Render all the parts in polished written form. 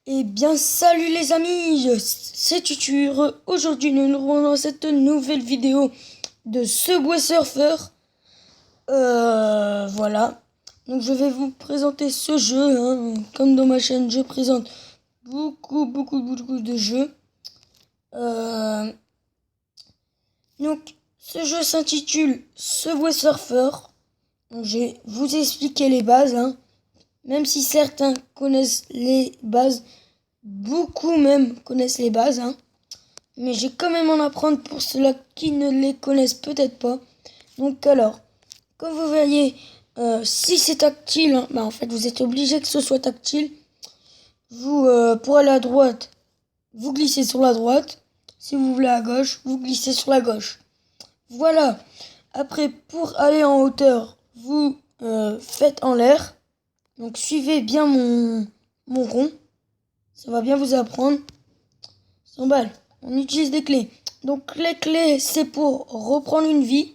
Eh bien, salut les amis, c'est Tutur. Aujourd'hui, nous nous retrouvons dans cette nouvelle vidéo de Subway Surfer. Voilà. Donc, je vais vous présenter ce jeu, hein. Comme dans ma chaîne, je présente beaucoup de jeux. Euh, donc, ce jeu s'intitule Subway Surfer. Donc, je vais vous expliquer les bases, hein. Même si certains connaissent les bases, beaucoup même connaissent les bases, hein. Mais j'ai quand même en apprendre pour ceux-là qui ne les connaissent peut-être pas. Donc alors, comme vous voyez, si c'est tactile, hein, en fait vous êtes obligé que ce soit tactile. Vous, pour aller à droite, vous glissez sur la droite. Si vous voulez à gauche, vous glissez sur la gauche. Voilà. Après, pour aller en hauteur, vous faites en l'air. Donc suivez bien mon rond. Ça va bien vous apprendre. 100 balles. On utilise des clés. Donc les clés, c'est pour reprendre une vie.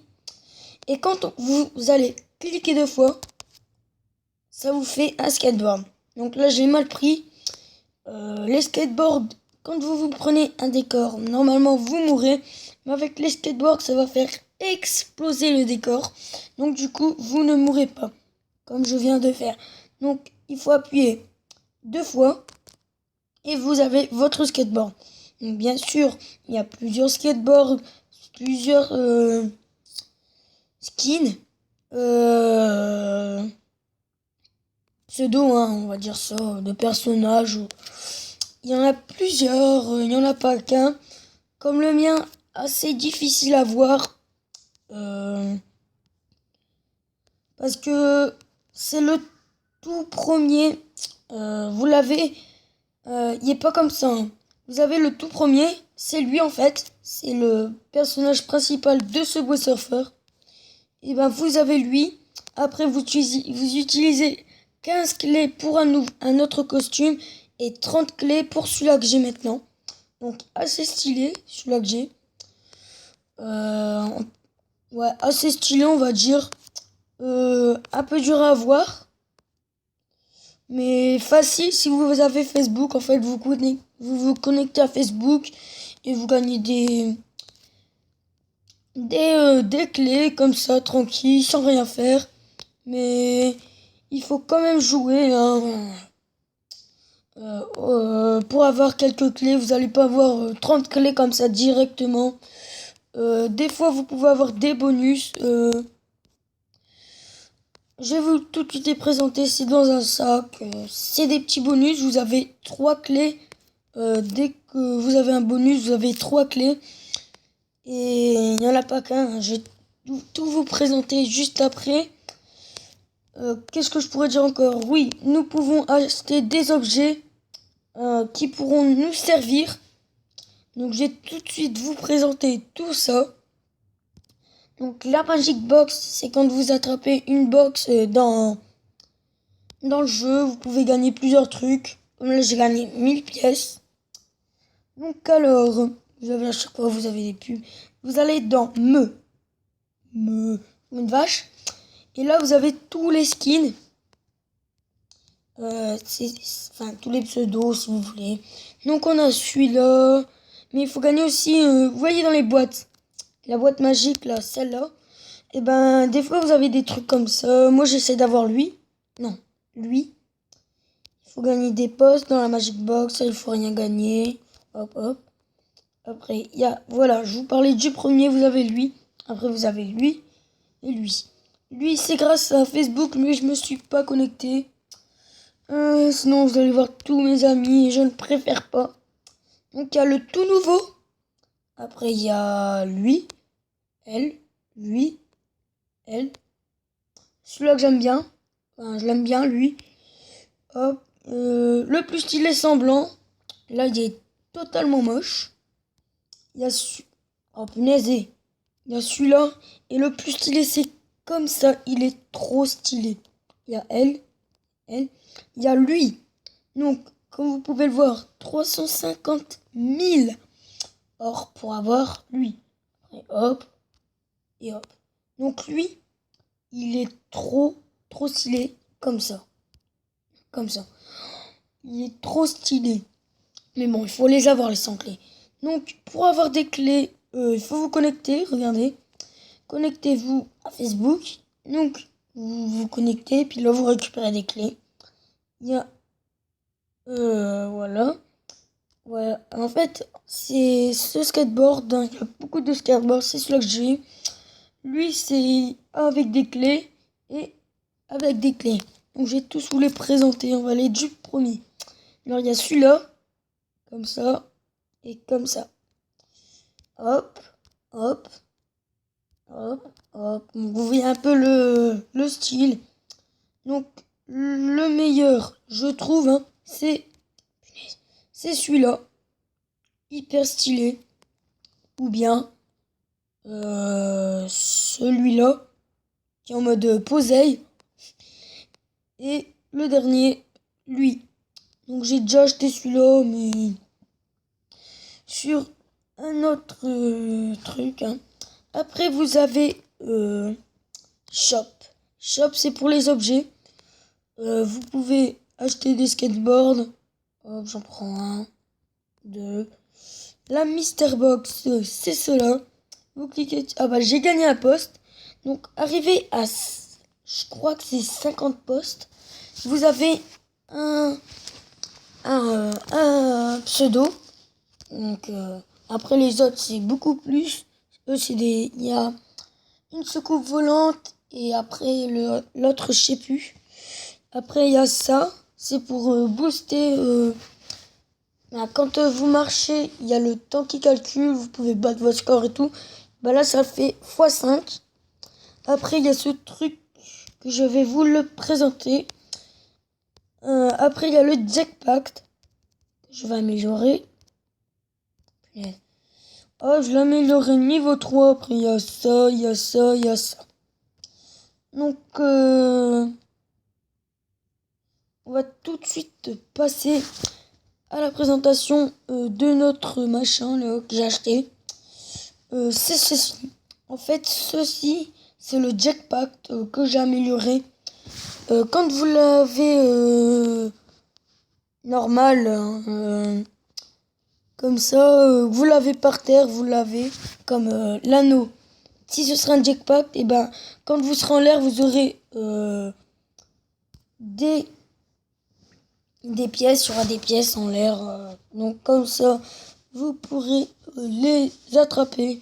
Et quand vous allez cliquer 2 fois, ça vous fait un skateboard. Donc là, j'ai mal pris. Les skateboards, quand vous prenez un décor, normalement, vous mourrez. Mais avec les skateboards, ça va faire exploser le décor. Donc du coup, vous ne mourrez pas. Comme je viens de faire. Donc, il faut appuyer 2 fois. Et vous avez votre skateboard. Donc, bien sûr, il y a plusieurs skateboards, plusieurs skins, pseudo, hein, on va dire ça, de personnages. Il y en a plusieurs, il n'y en a pas qu'un. Comme le mien, assez difficile à voir. Parce que c'est le tout premier. Vous l'avez. Il n'est pas comme ça, hein. Vous avez le tout premier, c'est lui en fait. C'est le personnage principal de ce Subway Surfer. Et ben vous avez lui. Après vous utilisez 15 clés pour un autre costume et 30 clés pour celui-là que j'ai maintenant. Donc assez stylé celui-là que j'ai. Ouais, assez stylé on va dire. Un peu dur à voir. Mais facile si vous avez Facebook. En fait vous connectez à Facebook et vous gagnez des clés comme ça, tranquille, sans rien faire. Mais il faut quand même jouer, hein. Pour avoir quelques clés, vous n'allez pas avoir 30 clés comme ça directement. Des fois, vous pouvez avoir des bonus. Je vais vous tout de suite les présenter. C'est dans un sac. C'est des petits bonus. Vous avez 3 clés. Dès que vous avez un bonus, vous avez 3 clés. Et il n'y en a pas qu'un, hein. Je vais tout vous présenter juste après. Qu'est-ce que je pourrais dire encore? Oui, nous pouvons acheter des objets qui pourront nous servir. Donc je vais tout de suite vous présenter tout ça. Donc la Magic Box, c'est quand vous attrapez une box dans le jeu, vous pouvez gagner plusieurs trucs. Comme là j'ai gagné 1000 pièces. Donc alors, vous avez à chaque fois vous avez des pubs. Vous allez dans une vache. Et là vous avez tous les skins. Enfin tous les pseudos si vous voulez. Donc on a celui-là. Mais il faut gagner aussi, vous voyez dans les boîtes. La boîte magique là, celle-là. Et ben des fois vous avez des trucs comme ça. Moi j'essaie d'avoir lui. Non, lui. Il faut gagner des postes dans la Magic Box. Ça il faut rien gagner. Hop hop. Après il y a, voilà, je vous parlais du premier, vous avez lui. Après vous avez lui et lui. Lui c'est grâce à Facebook, mais je me suis pas connecté. Sinon vous allez voir tous mes amis et je ne préfère pas. Donc il y a le tout nouveau. Après il y a lui, elle, lui, elle. Celui-là que j'aime bien. Enfin, je l'aime bien lui. Hop. Le plus stylé semblant. Là il est totalement moche. Il y a oh punaise. Il y a celui-là. Et le plus stylé c'est comme ça. Il est trop stylé. Il y a elle. Elle. Il y a lui. Donc, comme vous pouvez le voir, 350 000 or pour avoir lui. Et hop, et hop. Donc lui, il est trop stylé comme ça. Comme ça. il est trop stylé. Mais bon, il faut les avoir, les 100 clés. Donc, pour avoir des clés, il faut vous connecter. Regardez. Connectez-vous à Facebook. Donc, vous vous connectez, puis là, vous récupérez des clés. Il y a... voilà. Voilà. En fait, c'est ce skateboard. Hein, il y a beaucoup de skateboards. C'est celui-là que j'ai. Lui, c'est avec des clés et avec des clés. Donc, je vais tous vous les présenter. On va aller du premier. Alors, il y a celui-là. Comme ça. Et comme ça. Hop. Hop. Hop. Hop. Donc, vous voyez un peu le style. Donc, le meilleur, je trouve, hein, c'est celui-là. Hyper stylé. Ou bien celui-là, qui est en mode poseille. Et le dernier, lui. Donc, j'ai déjà acheté celui-là, mais sur un autre truc. Hein. Après, vous avez Shop. Shop, c'est pour les objets. Vous pouvez acheter des skateboards. Hop, j'en prends un, deux. La Mister Box, c'est cela. Vous cliquez. Ah bah j'ai gagné un poste. Donc arrivé à, je crois que c'est 50 postes. Vous avez un pseudo. Donc après les autres c'est beaucoup plus. Eux c'est des, il y a une soucoupe volante et après l'autre je sais plus. Après il y a ça. C'est pour booster. Quand vous marchez, il y a le temps qui calcule, vous pouvez battre votre score et tout. Bah là, ça fait x5. Après, il y a ce truc que je vais vous le présenter. Après, il y a le jackpack que je vais améliorer. Oh, je l'ai amélioré niveau 3. Après, il y a ça, il y a ça, il y a ça. Donc, on va tout de suite passer à la présentation de notre machin là, que j'ai acheté. C'est ceci. En fait, ceci, c'est le jackpack que j'ai amélioré. Quand vous l'avez normal, hein, comme ça, vous l'avez par terre, vous l'avez comme l'anneau. Si ce sera un jackpack, et ben, quand vous serez en l'air, vous aurez des pièces, il y aura des pièces en l'air. Donc comme ça, vous pourrez les attraper.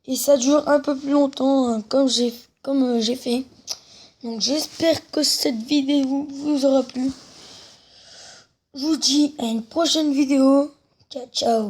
Et ça dure un peu plus longtemps, hein, comme j'ai fait. Donc j'espère que cette vidéo vous aura plu. Je vous dis à une prochaine vidéo. Ciao, ciao.